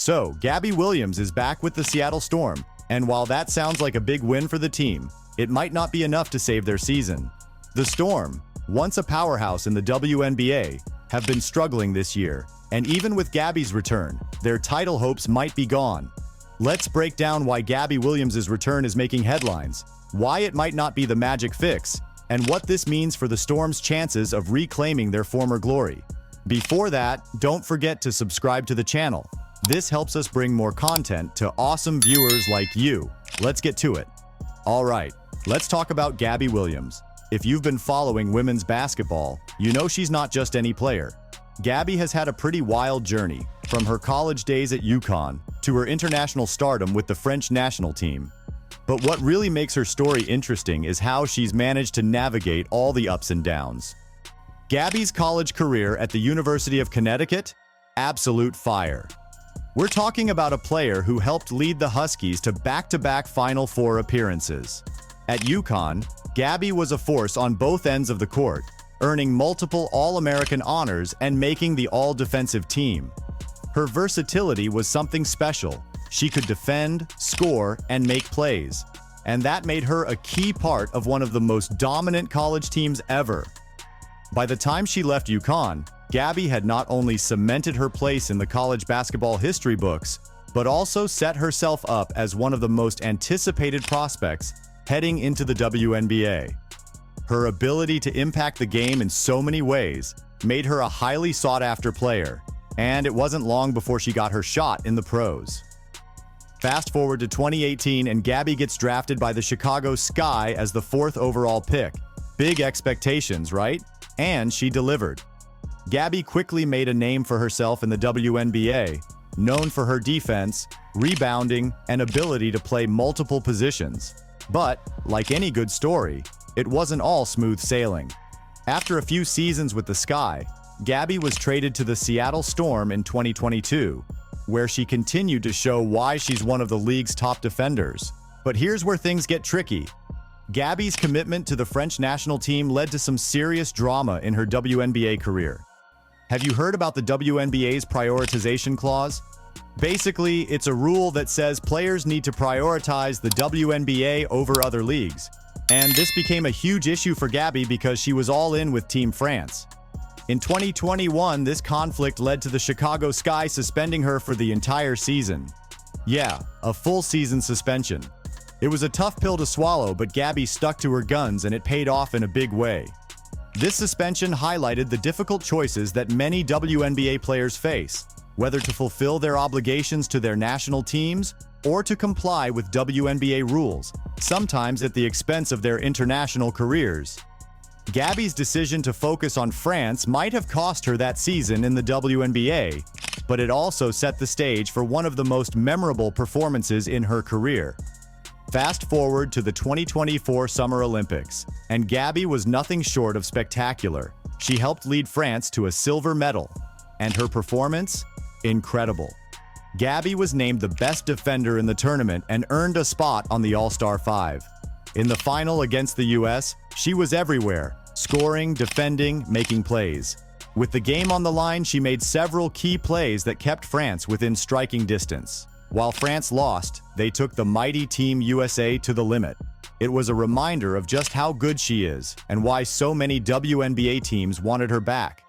So, Gabby Williams is back with the Seattle Storm, and while that sounds like a big win for the team, it might not be enough to save their season. The Storm, once a powerhouse in the WNBA, have been struggling this year, and even with Gabby's return, their title hopes might be gone. Let's break down why Gabby Williams' return is making headlines, why it might not be the magic fix, and what this means for the Storm's chances of reclaiming their former glory. Before that, don't forget to subscribe to the channel. This helps us bring more content to awesome viewers like you. Let's get to it. All right, let's talk about Gabby Williams. If you've been following women's basketball, you know she's not just any player. Gabby has had a pretty wild journey, from her college days at UConn to her international stardom with the French national team. But what really makes her story interesting is how she's managed to navigate all the ups and downs. Gabby's college career at the University of Connecticut? Absolute fire. We're talking about a player who helped lead the Huskies to back-to-back Final Four appearances. At UConn, Gabby was a force on both ends of the court, earning multiple All-American honors and making the All-Defensive team. Her versatility was something special. She could defend, score, and make plays, and that made her a key part of one of the most dominant college teams ever. By the time she left UConn, Gabby had not only cemented her place in the college basketball history books, but also set herself up as one of the most anticipated prospects heading into the WNBA. Her ability to impact the game in so many ways made her a highly sought-after player, and it wasn't long before she got her shot in the pros. Fast forward to 2018 and Gabby gets drafted by the Chicago Sky as the 4th overall pick. Big expectations, right? And she delivered. Gabby quickly made a name for herself in the WNBA, known for her defense, rebounding, and ability to play multiple positions. But, like any good story, it wasn't all smooth sailing. After a few seasons with the Sky, Gabby was traded to the Seattle Storm in 2022, where she continued to show why she's one of the league's top defenders. But here's where things get tricky. Gabby's commitment to the French national team led to some serious drama in her WNBA career. Have you heard about the WNBA's prioritization clause? Basically, it's a rule that says players need to prioritize the WNBA over other leagues. And this became a huge issue for Gabby because she was all in with Team France. In 2021, this conflict led to the Chicago Sky suspending her for the entire season. Yeah, a full season suspension. It was a tough pill to swallow, but Gabby stuck to her guns and it paid off in a big way. This suspension highlighted the difficult choices that many WNBA players face, whether to fulfill their obligations to their national teams or to comply with WNBA rules, sometimes at the expense of their international careers. Gabby's decision to focus on France might have cost her that season in the WNBA, but it also set the stage for one of the most memorable performances in her career. Fast forward to the 2024 Summer Olympics, and Gabby was nothing short of spectacular. She helped lead France to a silver medal, and her performance? Incredible. Gabby was named the best defender in the tournament and earned a spot on the All-Star 5. In the final against the US, she was everywhere, scoring, defending, making plays. With the game on the line, she made several key plays that kept France within striking distance. While France lost, they took the mighty Team USA to the limit. It was a reminder of just how good she is and why so many WNBA teams wanted her back.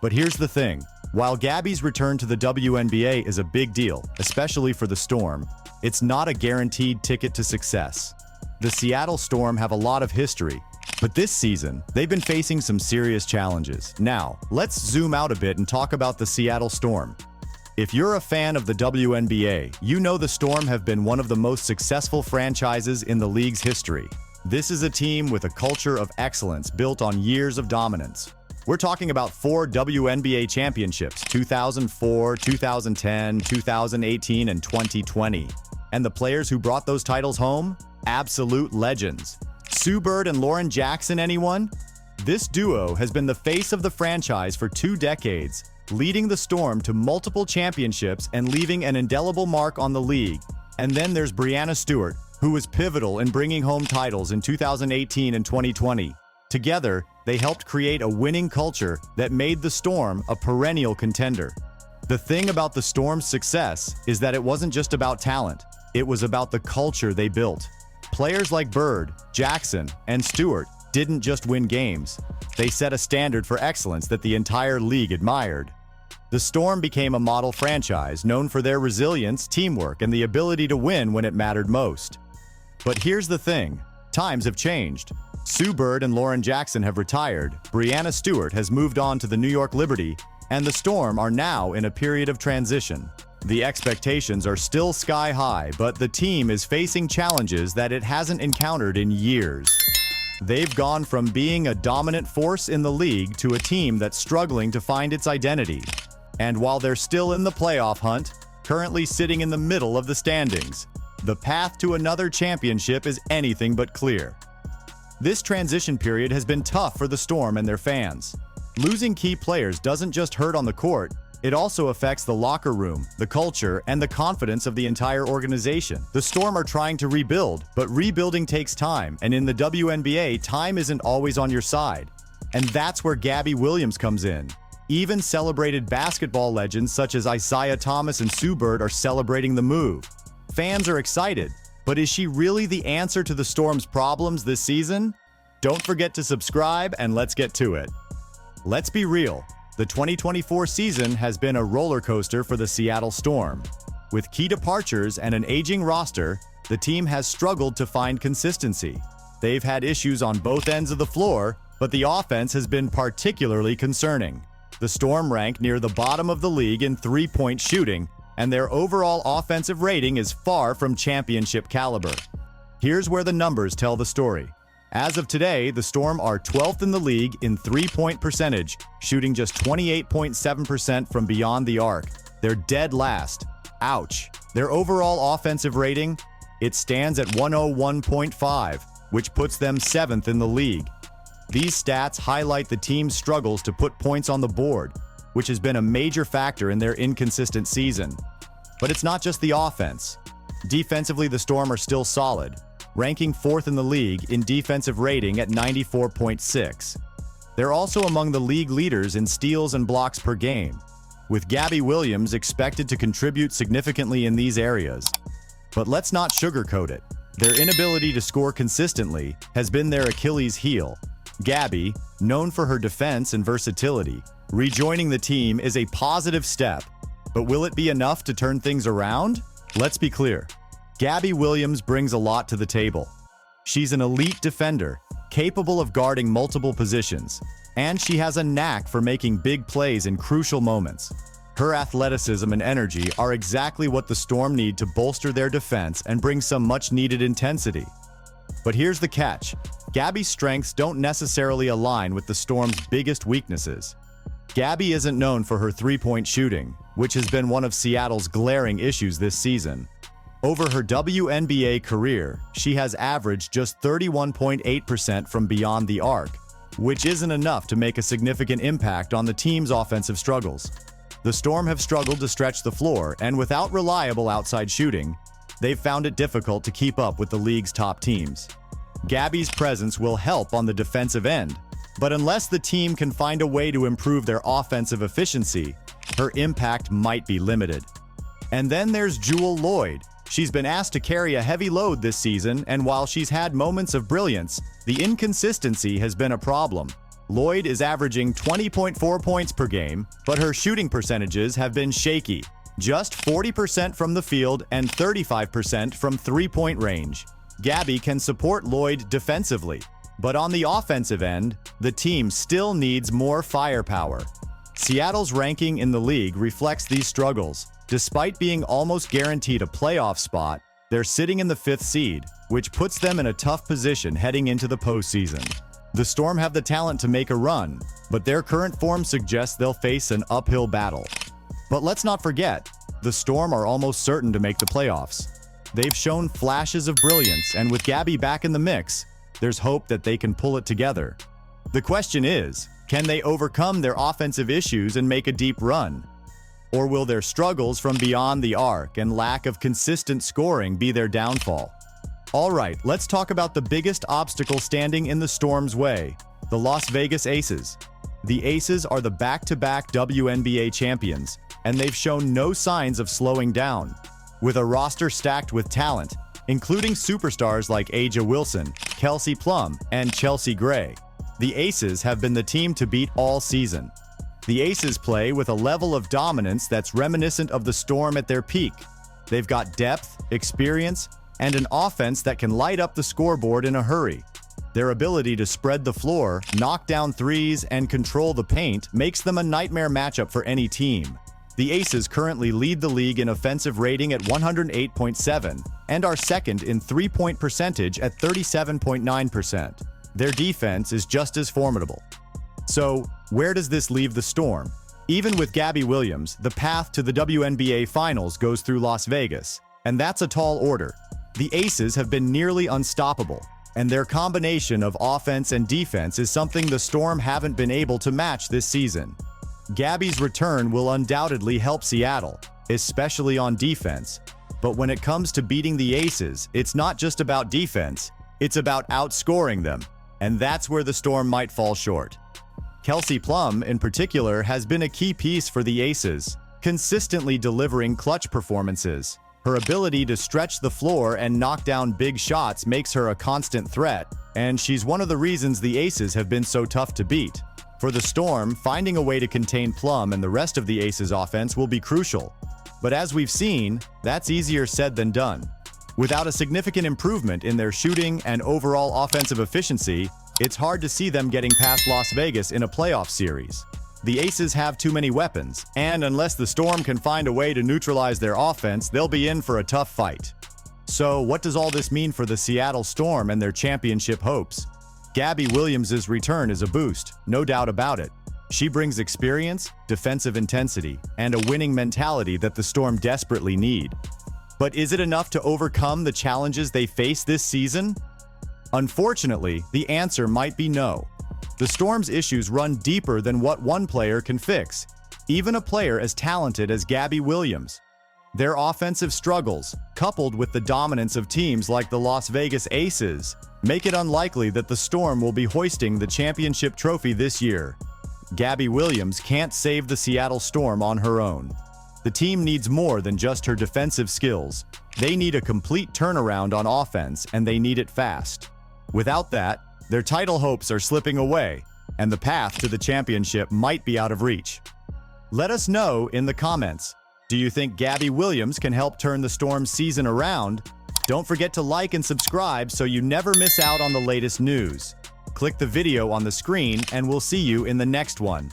But here's the thing. While Gabby's return to the WNBA is a big deal, especially for the Storm, it's not a guaranteed ticket to success. The Seattle Storm have a lot of history, but this season, they've been facing some serious challenges. Now, let's zoom out a bit and talk about the Seattle Storm. If you're a fan of the WNBA, you know the Storm have been one of the most successful franchises in the league's history. This is a team with a culture of excellence built on years of dominance. We're talking about 4 WNBA championships, 2004, 2010, 2018, and 2020. And the players who brought those titles home? Absolute legends. Sue Bird and Lauren Jackson, anyone? This duo has been the face of the franchise for 2 decades, leading the Storm to multiple championships and leaving an indelible mark on the league. And then there's Breanna Stewart, who was pivotal in bringing home titles in 2018 and 2020. Together, they helped create a winning culture that made the Storm a perennial contender. The thing about the Storm's success is that it wasn't just about talent, it was about the culture they built. Players like Bird, Jackson, and Stewart didn't just win games. They set a standard for excellence that the entire league admired. The Storm became a model franchise known for their resilience, teamwork, and the ability to win when it mattered most. But here's the thing, times have changed. Sue Bird and Lauren Jackson have retired, Breanna Stewart has moved on to the New York Liberty, and the Storm are now in a period of transition. The expectations are still sky high, but the team is facing challenges that it hasn't encountered in years. They've gone from being a dominant force in the league to a team that's struggling to find its identity. And while they're still in the playoff hunt, currently sitting in the middle of the standings, the path to another championship is anything but clear. This transition period has been tough for the Storm and their fans. Losing key players doesn't just hurt on the court, it also affects the locker room, the culture, and the confidence of the entire organization. The Storm are trying to rebuild, but rebuilding takes time, and in the WNBA, time isn't always on your side. And that's where Gabby Williams comes in. Even celebrated basketball legends such as Isaiah Thomas and Sue Bird are celebrating the move. Fans are excited, but is she really the answer to the Storm's problems this season? Don't forget to subscribe and let's get to it. Let's be real. The 2024 season has been a roller coaster for the Seattle Storm. With key departures and an aging roster, the team has struggled to find consistency. They've had issues on both ends of the floor, but the offense has been particularly concerning. The Storm rank near the bottom of the league in three-point shooting, and their overall offensive rating is far from championship caliber. Here's where the numbers tell the story. As of today, the Storm are 12th in the league in three-point percentage, shooting just 28.7% from beyond the arc. They're dead last. Ouch. Their overall offensive rating? It stands at 101.5, which puts them 7th in the league. These stats highlight the team's struggles to put points on the board, which has been a major factor in their inconsistent season. But it's not just the offense. Defensively, the Storm are still solid, ranking 4th in the league in defensive rating at 94.6. They're also among the league leaders in steals and blocks per game, with Gabby Williams expected to contribute significantly in these areas. But let's not sugarcoat it. Their inability to score consistently has been their Achilles heel. Gabby, known for her defense and versatility, rejoining the team is a positive step. But will it be enough to turn things around? Let's be clear. Gabby Williams brings a lot to the table. She's an elite defender, capable of guarding multiple positions, and she has a knack for making big plays in crucial moments. Her athleticism and energy are exactly what the Storm need to bolster their defense and bring some much-needed intensity. But here's the catch. Gabby's strengths don't necessarily align with the Storm's biggest weaknesses. Gabby isn't known for her three-point shooting, which has been one of Seattle's glaring issues this season. Over her WNBA career, she has averaged just 31.8% from beyond the arc, which isn't enough to make a significant impact on the team's offensive struggles. The Storm have struggled to stretch the floor, and without reliable outside shooting, they've found it difficult to keep up with the league's top teams. Gabby's presence will help on the defensive end, but unless the team can find a way to improve their offensive efficiency, her impact might be limited. And then there's Jewell Loyd. She's been asked to carry a heavy load this season, and while she's had moments of brilliance, the inconsistency has been a problem. Loyd is averaging 20.4 points per game, but her shooting percentages have been shaky, just 40% from the field and 35% from three-point range. Gabby can support Loyd defensively, but on the offensive end, the team still needs more firepower. Seattle's ranking in the league reflects these struggles. Despite being almost guaranteed a playoff spot, they're sitting in the 5th seed, which puts them in a tough position heading into the postseason. The Storm have the talent to make a run, but their current form suggests they'll face an uphill battle. But let's not forget, the Storm are almost certain to make the playoffs. They've shown flashes of brilliance, and with Gabby back in the mix, there's hope that they can pull it together. The question is, can they overcome their offensive issues and make a deep run? Or will their struggles from beyond the arc and lack of consistent scoring be their downfall? All right, let's talk about the biggest obstacle standing in the Storm's way, the Las Vegas Aces. The Aces are the back-to-back WNBA champions, and they've shown no signs of slowing down. With a roster stacked with talent, including superstars like A'ja Wilson, Kelsey Plum, and Chelsea Gray, the Aces have been the team to beat all season. The Aces play with a level of dominance that's reminiscent of the Storm at their peak. They've got depth, experience, and an offense that can light up the scoreboard in a hurry. Their ability to spread the floor, knock down threes, and control the paint makes them a nightmare matchup for any team. The Aces currently lead the league in offensive rating at 108.7 and are second in three-point percentage at 37.9%. Their defense is just as formidable. So, where does this leave the Storm? Even with Gabby Williams, the path to the WNBA Finals goes through Las Vegas, and that's a tall order. The Aces have been nearly unstoppable, and their combination of offense and defense is something the Storm haven't been able to match this season. Gabby's return will undoubtedly help Seattle, especially on defense. But when it comes to beating the Aces, it's not just about defense, it's about outscoring them, and that's where the Storm might fall short. Kelsey Plum, in particular, has been a key piece for the Aces, consistently delivering clutch performances. Her ability to stretch the floor and knock down big shots makes her a constant threat, and she's one of the reasons the Aces have been so tough to beat. For the Storm, finding a way to contain Plum and the rest of the Aces offense will be crucial. But as we've seen, that's easier said than done. Without a significant improvement in their shooting and overall offensive efficiency, it's hard to see them getting past Las Vegas in a playoff series. The Aces have too many weapons, and unless the Storm can find a way to neutralize their offense, they'll be in for a tough fight. So, what does all this mean for the Seattle Storm and their championship hopes? Gabby Williams' return is a boost, no doubt about it. She brings experience, defensive intensity, and a winning mentality that the Storm desperately need. But is it enough to overcome the challenges they face this season? Unfortunately, the answer might be no. The Storm's issues run deeper than what one player can fix, even a player as talented as Gabby Williams. Their offensive struggles, coupled with the dominance of teams like the Las Vegas Aces, make it unlikely that the Storm will be hoisting the championship trophy this year. Gabby Williams can't save the Seattle Storm on her own. The team needs more than just her defensive skills. They need a complete turnaround on offense, and they need it fast. Without that, their title hopes are slipping away, and the path to the championship might be out of reach. Let us know in the comments. Do you think Gabby Williams can help turn the Storm's season around? Don't forget to like and subscribe so you never miss out on the latest news. Click the video on the screen and we'll see you in the next one.